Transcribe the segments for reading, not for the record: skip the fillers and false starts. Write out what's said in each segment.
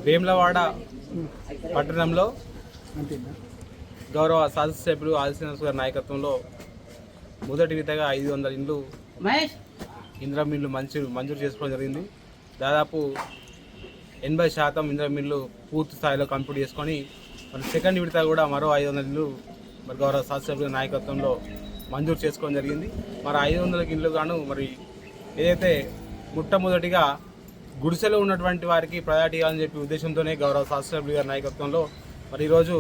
వేములవాడ పట్టణంలో గౌరవ శాసనసభ్యులు ఆదిశ్రీనివాస్ గారి నాయకత్వంలో మొదటి విడతగా 500 ఇండ్లు ఇందిరమ్మ ఇల్లు మంజూరు చేసుకోవడం జరిగింది. దాదాపు 80% ఇందిరమ్మ ఇల్లు పూర్తి స్థాయిలో కంప్లీట్ చేసుకొని మరి సెకండ్ విడత కూడా మరో 500 ఇండ్లు మరి గౌరవ శాసనసభ్యుల నాయకత్వంలో మంజూరు చేసుకోవడం జరిగింది. మరి 500 ఇండ్లు గాను మరి ఏదైతే మొట్టమొదటిగా గుడిసెలో ఉన్నటువంటి వారికి ప్రయారిటీ ఇవ్వాలని చెప్పి ఉద్దేశంతోనే గౌరవ శాసనసభ్యుల గారి నాయకత్వంలో మరి ఈరోజు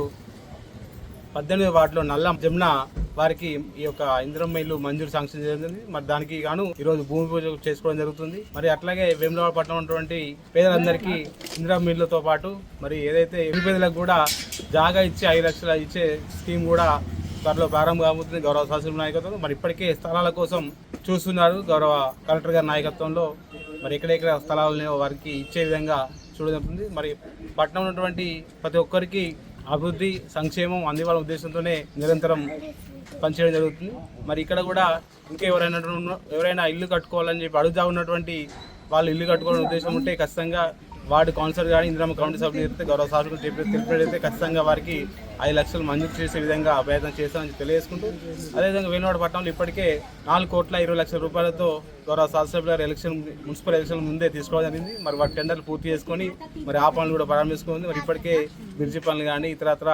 18వ వార్డులో నల్ల జమున వారికి ఈ యొక్క ఇందిరమ్మ ఇల్లు మంజూరు శాంక్షన్ జరిగింది. మరి దానికి గాను ఈరోజు భూమి పూజ చేసుకోవడం జరుగుతుంది. మరి అట్లాగే వేములవాడ పట్టణం ఉన్నటువంటి పేదలందరికీ ఇందిరమ్మ ఇళ్ళతో పాటు మరి ఏదైతే నిరుపేదలకు కూడా జాగా ఇచ్చి 5 లక్షలు ఇచ్చే స్కీమ్ కూడా త్వరలో ప్రారంభం కాబోతుంది గౌరవ శాసనసభ్యుల నాయకత్వంలో. మరి ఇప్పటికే స్థలాల కోసం చూస్తున్నారు గౌరవ కలెక్టర్ గారి నాయకత్వంలో. మరి ఎక్కడెక్కడ స్థలాలు వారికి ఇచ్చే విధంగా చూడజరుగుతుంది. మరి పట్టణం ఉన్నటువంటి ప్రతి ఒక్కరికి అభివృద్ధి సంక్షేమం అందివ్వాలనే ఉద్దేశంతోనే నిరంతరం పనిచేయడం జరుగుతుంది. మరి ఇక్కడ కూడా ఇంకా ఎవరైనా ఇల్లు కట్టుకోవాలని చెప్పి అడుగుతా ఉన్నటువంటి వాళ్ళు ఇల్లు కట్టుకోవాలనే ఉద్దేశం ఉంటే ఖచ్చితంగా వార్డు కౌన్సిలర్ కానీ ఇందిరమ్మ కమిటీ సభ్యులు అయితే గౌరవ శాసకులు తెలిపినట్లయితే ఖచ్చితంగా వారికి 5 లక్షలు మంజూరు చేసే విధంగా ప్రయత్నం చేస్తామని తెలియజేసుకుంటూ, అదేవిధంగా వేములవాడ పట్టణంలో ఇప్పటికే 4,20,00,000 రూపాయలతో గౌరవ శాసనసభ్యుల గారు మున్సిపల్ ఎలక్షన్ ముందే తీసుకోవడం జరిగింది. మరి వాటి టెండర్లు పూర్తి చేసుకొని మరి ఆ పనులు కూడా ప్రారంభించుకుంది. మరి ఇప్పటికే బ్రిడ్జి పనులు కానీ ఇతరత్ర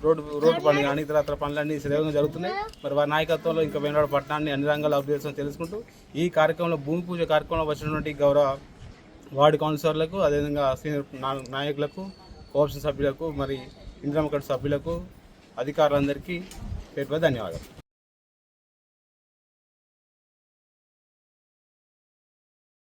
రోడ్డు పనులు కానీ ఇతరత్ర పనులన్నీ సరిగ్గా జరుగుతున్నాయి. మరి వారి నాయకత్వంలో ఇంకా వేములవాడ పట్టణాన్ని అన్ని రంగాల్లో అభివృద్ధి చేస్తామని తెలుసుకుంటూ ఈ కార్యక్రమంలో భూమి పూజ కార్యక్రమంలో వచ్చినటువంటి గౌరవ వార్డు కౌన్సిలర్లకు, అదేవిధంగా సీనియర్ నాయకులకు, కోఆప్షన్ సభ్యులకు, మరి ఇందిరమ్మ కమిటీ సభ్యులకు, అధికారులందరికీ పేరుపై ధన్యవాదాలు.